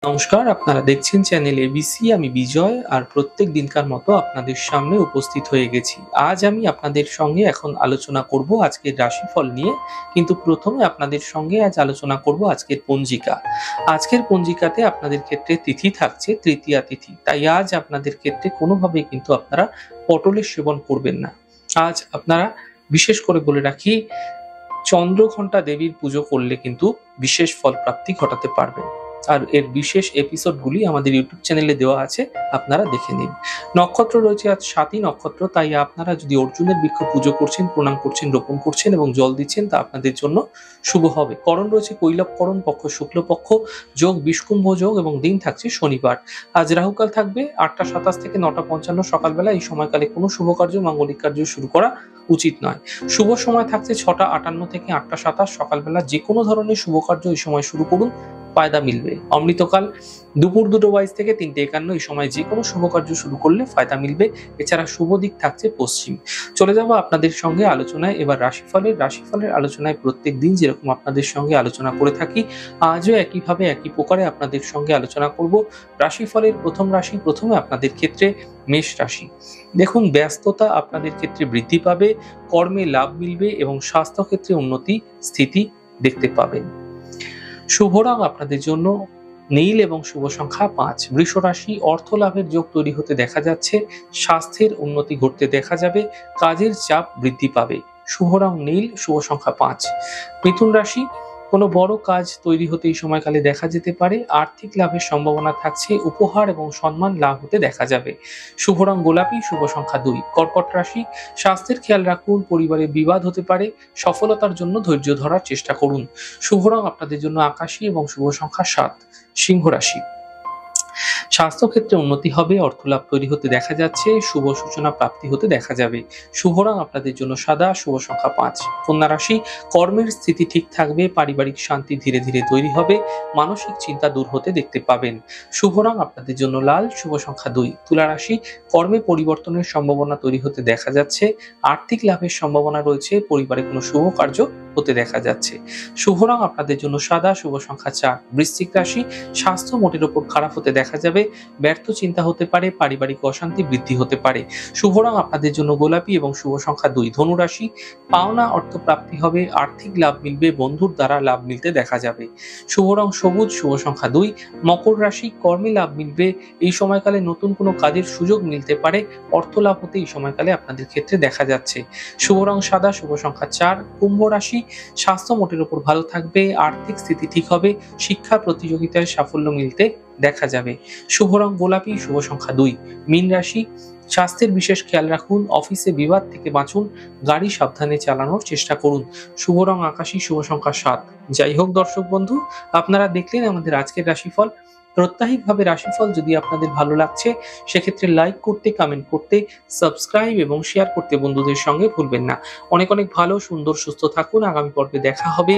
নমস্কার, আপনারা দেখছেন চ্যানেল এবিসি। আমি বিজয় আর প্রত্যেক দিনকার মতো আপনাদের সামনে উপস্থিত হয়ে গেছি। আজ আমি আপনাদের সঙ্গে এখন আলোচনা করব আজকের রাশিফল নিয়ে। কিন্তু প্রথমে আপনাদের সঙ্গে আজ আলোচনা করব আজকের পঞ্জিকা। আজকের পঞ্জিকাতে আপনাদের ক্ষেত্রে তিথি থাকছে তৃতীয়া তিথি। তাই আজ আপনাদের ক্ষেত্রে কোনোভাবেই কিন্তু আপনারা পটলের সেবন করবেন না। আজ আপনারা বিশেষ করে বলে রাখি, চন্দ্রঘণ্টা দেবীর পুজো করলে কিন্তু বিশেষ ফল প্রাপ্তি ঘটাতে পারবেন। আর এর বিশেষ এপিসোডগুলি আমাদের ইউটিউব চ্যানেলে দেওয়া আছে, আপনারা দেখে নিন। নক্ষত্র রয়েছে আজ ৭ই নক্ষত্র, তাই আপনারা যদি অর্জুনের বৃক্ষ পুজো করছেন, প্রণাম করছেন, রোপণ করছেন এবং জল দিচ্ছেন, তা আপনাদের জন্য শুভ হবে। করণ রয়েছে কৈলব করণ, পক্ষ শুক্লপক্ষ, যোগ বিষকুম্ভ যোগ এবং দিন থাকছে শনিবার। আজ রাহুকাল থাকবে ৮টা ২৭ থেকে ৯টা ৫৫ সকালবেলা। এই সময়কালে কোনো শুভ কার্য, মাঙ্গলিক কার্য শুরু করা উচিত নয়। শুভ সময় থাকছে ৬টা ৫৮ থেকে ৮টা ২৭ সকালবেলা। যে কোনো ধরনের শুভ কার্য এই সময় শুরু করুন, ফায়দা মিলবে। অমৃতকাল দুপুর ২টো ২২ থেকে ৩টে ৫১ এই সময় যে কোনো শুভ কার্য শুরু করলে ফায়দা মিলবে। এছাড়া শুভ দিক থাকছে পশ্চিম। চলে যাব আপনাদের সঙ্গে আলোচনায়। এবার রাশিফলের আলোচনায় প্রত্যেক দিন যেরকম আপনাদের সঙ্গে আলোচনা করে থাকি, আজও একইভাবে একই প্রকারে আপনাদের সঙ্গে আলোচনা করব। রাশিফলের প্রথম রাশি, প্রথমে আপনাদের ক্ষেত্রে মেষ রাশি। দেখুন, ব্যস্ততা আপনাদের ক্ষেত্রে বৃদ্ধি পাবে, কর্মে লাভ মিলবে এবং স্বাস্থ্য ক্ষেত্রে উন্নতি স্থিতি দেখতে পাবেন। শুভ রং আপনাদের জন্য নীল এবং শুভ সংখ্যা ৫। বৃষ রাশি, অর্থ লাভের যোগ তৈরি হতে দেখা যাচ্ছে, স্বাস্থ্যের উন্নতি ঘটতে দেখা যাবে, কাজের চাপ বৃদ্ধি পাবে। শুভ রং নীল, শুভ সংখ্যা ৫। মিথুন রাশি, কোনো বড় কাজ তৈরি হতে এই সময়কালে দেখা যেতে পারে, আর্থিক লাভের সম্ভাবনা থাকছে, উপহার এবং সম্মান লাভ হতে দেখা যাবে। শুভ রং গোলাপি, শুভ সংখ্যা ২। কর্কট রাশি, স্বাস্থ্যের খেয়াল রাখুন, পরিবারে বিবাদ হতে পারে, সফলতার জন্য ধৈর্য ধরার চেষ্টা করুন। শুভ রং আপনাদের জন্য আকাশী এবং শুভ সংখ্যা ৭। সিংহ রাশি, স্বাস্থ্যক্ষেত্রে উন্নতি হবে, অর্থলাভ তৈরি হতে দেখা যাচ্ছে, শুভ সূচনা প্রাপ্তি হতে দেখা যাবে। শুভ রং আপনাদের জন্য সাদা, শুভ সংখ্যা ৫। কন্যা রাশি, কর্মের স্থিতি ঠিক থাকবে, পারিবারিক শান্তি ধীরে ধীরে তৈরি হবে, মানসিক চিন্তা দূর হতে দেখতে পাবেন। শুভ রং আপনাদের জন্য লাল, শুভ সংখ্যা ২। তুলা রাশি, কর্মে পরিবর্তনের সম্ভাবনা তৈরি হতে দেখা যাচ্ছে, আর্থিক লাভের সম্ভাবনা রয়েছে, পরিবারে কোনো শুভ কার্য হতে দেখা যাচ্ছে। শুভ রং আপনাদের জন্য সাদা, শুভ সংখ্যা ৪। বৃশ্চিক রাশি, স্বাস্থ্য মোটের উপর খারাপ হতে দেখা যাবে, ব্যর্থ চিন্তা হতে পারে, পারিবারিক অশান্তি বৃদ্ধি হতে পারে। শুভ রং আপনাদের জন্য গোলাপি এবং শুভ সংখ্যা ২। ধনু রাশি, পাওনা অর্থ প্রাপ্তি হবে, আর্থিক লাভ মিলবে, বন্ধুর দ্বারা লাভ মিলতে দেখা যাবে। শুভ রং সবুজ, শুভ সংখ্যা ২। মকর রাশি, কর্মে লাভ মিলবে, এই সময়কালে নতুন কোনো কাজের সুযোগ মিলতে পারে, অর্থ লাভ হতে এই সময়কালে আপনাদের ক্ষেত্রে দেখা যাচ্ছে। শুভ রং সাদা, শুভ সংখ্যা ৪। কুম্ভ রাশি, স্বাস্থ্য মোটের উপর ভালো থাকবে, আর্থিক স্থিতি ঠিক হবে, শিক্ষা প্রতিযোগিতায় সাফল্য মিলতে দেখা যাবে। শুভ রং গোলাপি, শুভ সংখ্যা ২। মীন রাশি, স্বাস্থ্যের বিশেষ খেয়াল রাখুন, অফিসে বিবাদ থেকে বাঁচুন, গাড়ি সাবধানে চালানোর চেষ্টা করুন। শুভ রং আকাশী, শুভ সংখ্যা ৭। যাই হোক দর্শক বন্ধু, আপনারা দেখলেন আমাদের আজকের রাশিফল। প্রত্যাহিকভাবে রাশিফল যদি আপনাদের ভালো লাগছে, সেক্ষেত্রে লাইক করতে, কমেন্ট করতে, সাবস্ক্রাইব এবং শেয়ার করতে বন্ধুদের সঙ্গে ভুলবেন না। অনেক অনেক ভালো, সুন্দর, সুস্থ থাকুন। আগামী পর্বে দেখা হবে।